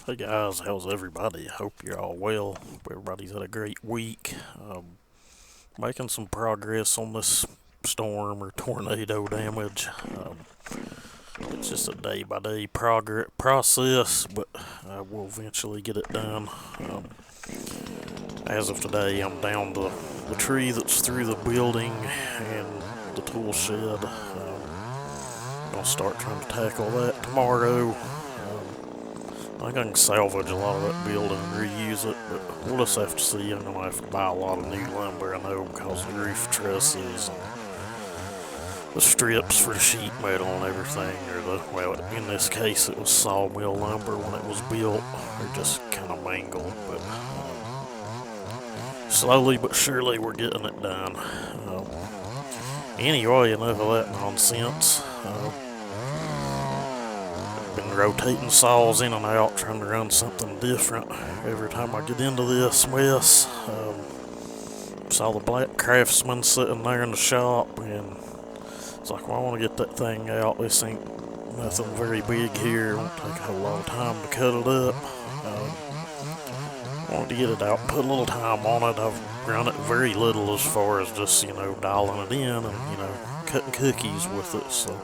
Hey guys, how's everybody? Hope you're all well. Hope everybody's had a great week. Making some progress on this storm or tornado damage. It's just a day by day process, but we'll eventually get it done. As of today, I'm down to the tree that's through the building and the tool shed. Gonna start trying to tackle that tomorrow. I think I can salvage a lot of that building and reuse it, but we'll just have to see. I'm gonna have to buy a lot of new lumber, I know, because the roof trusses and the strips for sheet metal and everything, well, in this case, it was sawmill lumber when it was built. They're just kind of mangled, but slowly but surely we're getting it done. Anyway, enough of that nonsense. Been rotating saws in and out, trying to run something different every time I get into this mess. Saw the black Craftsman sitting there in the shop, and it's like, well, I want to get that thing out. This ain't nothing very big here. It won't take a whole lot of time to cut it up. Wanted to get it out, put a little time on it. I've run it very little as far as just, dialing it in and, cutting cookies with it, so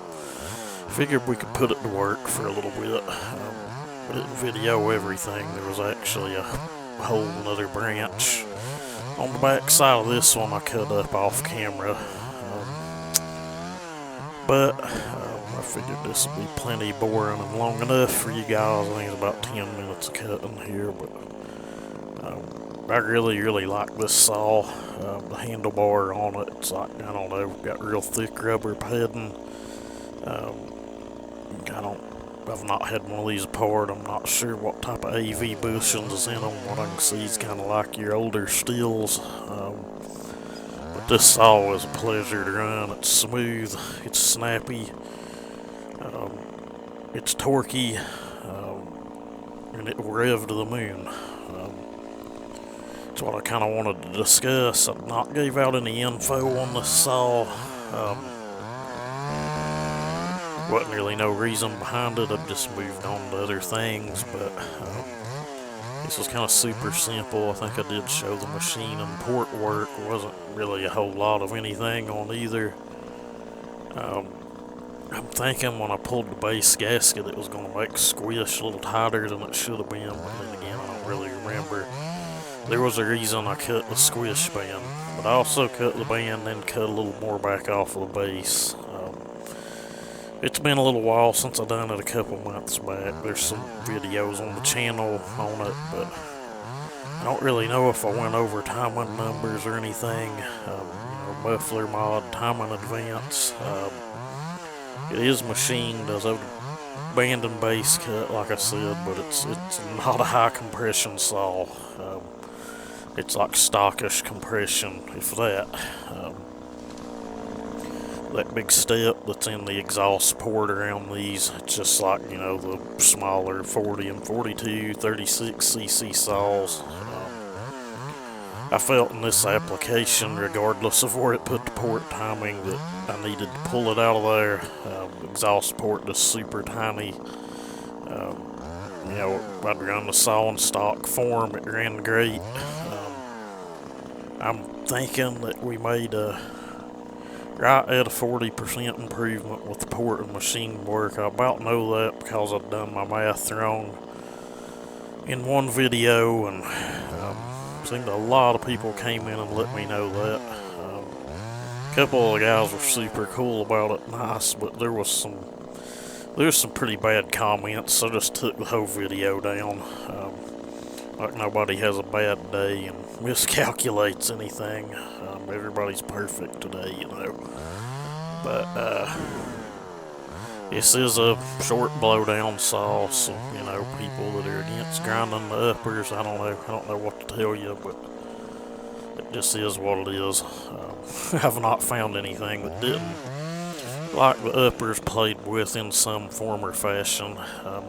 figured we could put it to work for a little bit. I didn't video everything. There was actually a whole another branch on the back side of this one I cut up off camera. But I figured this would be plenty boring and long enough for you guys. I think it's about 10 minutes of cutting here, but I really like this saw. The handlebar on it, it's like, I don't know, got real thick rubber padding. I've not had one of these apart. I'm not sure what type of AV bushings is in them. What I can see is kind of like your older steels. But this saw is a pleasure to run. It's smooth, it's snappy, it's torquey, and it will rev to the moon. That's what I kind of wanted to discuss. I've not gave out any info on this saw. Wasn't really no reason behind it. I've just moved on to other things, but this was kind of super simple. I think I did show the machine and port work. Wasn't really a whole lot of anything on either. I'm thinking when I pulled the base gasket it was going to make squish a little tighter than it should have been, but then again I don't really remember. There was a reason I cut the squish band, but I also cut the band and cut a little more back off of the base. It's been a little while since I done it, a couple months back. There's some videos on the channel on it, but I don't really know if I went over timing numbers or anything. Muffler mod, timing advance. It is machined as a band and base cut, like I said, but it's not a high compression saw. It's like stockish compression, if that. That big step that's in the exhaust port around these, it's just like, the smaller 40 and 42, 36cc saws. I felt in this application, regardless of where it put the port timing, that I needed to pull it out of there. Exhaust port is super tiny. I'd run the saw in stock form, it ran great. I'm thinking that we made right at a 40% improvement with the port and machine work. I about know that because I've done my math wrong in one video, and seemed a lot of people came in and let me know that. A couple of the guys were super cool about it, nice, but there was some pretty bad comments, so I just took the whole video down. Like nobody has a bad day and miscalculates anything. Everybody's perfect today, But this is a short blowdown saw, so people that are against grinding the uppers, I don't know what to tell you, but it just is what it is. I've not found anything that didn't like the uppers played with in some form or fashion.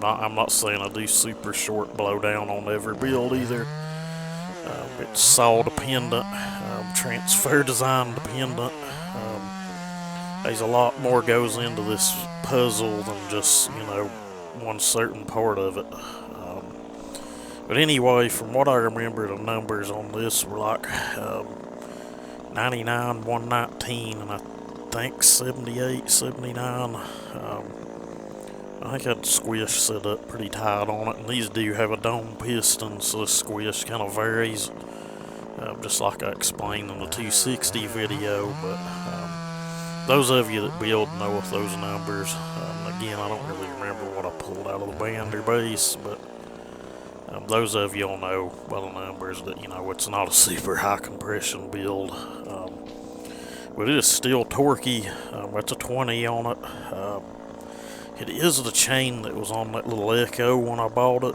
I'm not saying I do super short blowdown on every build either. It's saw dependent, transfer design dependent. There's a lot more goes into this puzzle than just one certain part of it. But anyway, from what I remember, the numbers on this were like 99, 119, and I think 78, 79. I think I had the squish set up pretty tight on it, and these do have a dome piston, so the squish kind of varies, just like I explained in the 260 video. But those of you that build know with those numbers. Again, I don't really remember what I pulled out of the band or bass, but those of you will know by the numbers that, it's not a super high compression build. But it is still torquey. That's a 20 on it. It is the chain that was on that little Echo when I bought it.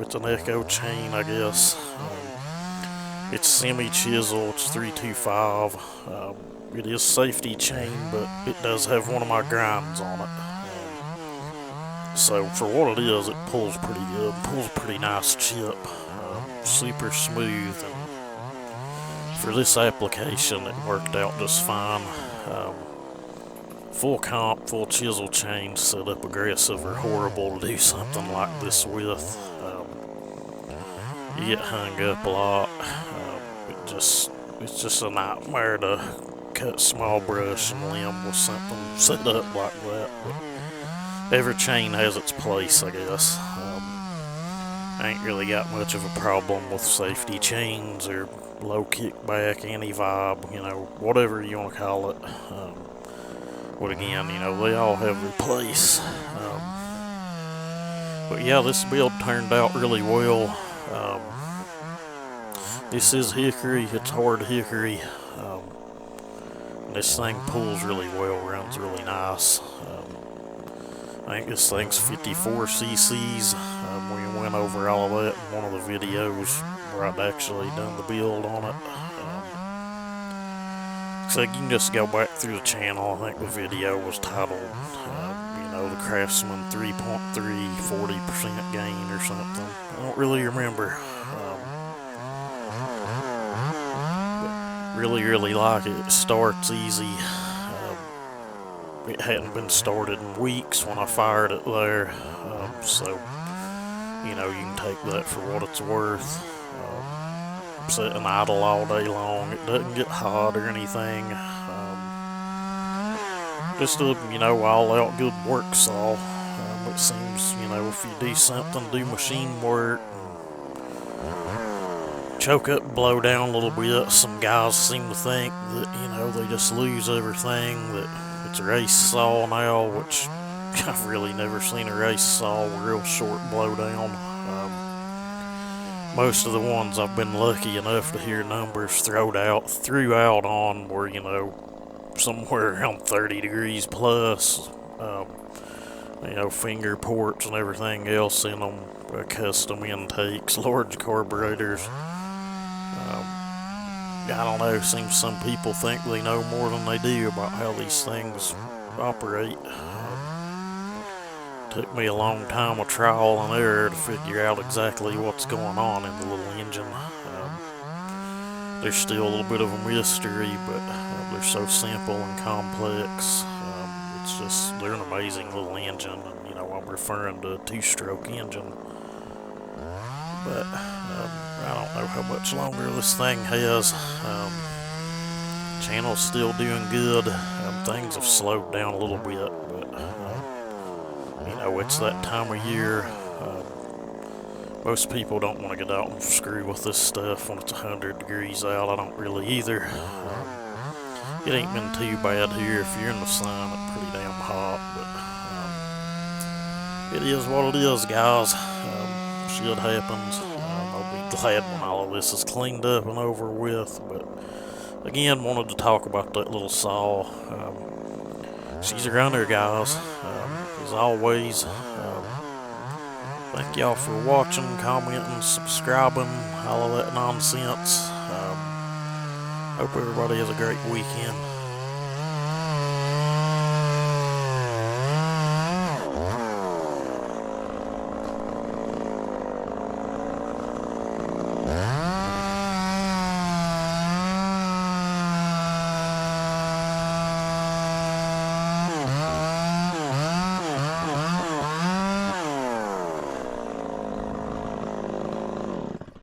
It's an Echo chain, I guess. It's semi-chisel, it's 325. It is safety chain, but it does have one of my grinds on it. So for what it is, it pulls pretty good. Pulls a pretty nice chip. Super smooth. And for this application, it worked out just fine. Full comp, full chisel chain, set up aggressive or horrible to do something like this with. You get hung up a lot. It's just a nightmare to cut small brush and limb with something set up like that. But every chain has its place, I guess. I ain't really got much of a problem with safety chains or low kickback, anti-vibe, whatever you want to call it. But again, they all have their place. But yeah, this build turned out really well. This is hickory, it's hard hickory. This thing pulls really well, runs really nice. I think this thing's 54 cc's. We went over all of that in one of the videos where I'd actually done the build on it. So you can just go back through the channel. I think the video was titled, the Craftsman 3.3 40% gain or something. I don't really remember. But really like it. It starts easy. It hadn't been started in weeks when I fired it there. So, you can take that for what it's worth. Sitting idle all day long. It doesn't get hot or anything. Just a, all out good work saw. It seems, if you do something, do machine work, choke up and blow down a little bit, some guys seem to think that, they just lose everything, that it's a race saw now, which I've really never seen a race saw real short blow down. Most of the ones I've been lucky enough to hear numbers throughout on were, somewhere around 30 degrees plus. Finger ports and everything else in them, custom intakes, large carburetors. I don't know, seems some people think they know more than they do about how these things operate. Took me a long time of trial and error to figure out exactly what's going on in the little engine. There's still a little bit of a mystery, but they're so simple and complex. It's just, they're an amazing little engine, and I'm referring to a 2-stroke engine. But I don't know how much longer this thing has. Channel's still doing good. Things have slowed down a little bit, but it's that time of year. Most people don't want to get out and screw with this stuff when it's 100 degrees out. I don't really either. It ain't been too bad here. If you're in the sun, it's pretty damn hot, but it is what it is, guys. Shit happens. I'll be glad when all of this is cleaned up and over with, but again, wanted to talk about that little saw. She's a runner, guys. As always, thank y'all for watching, commenting, subscribing, all of that nonsense. Hope everybody has a great weekend.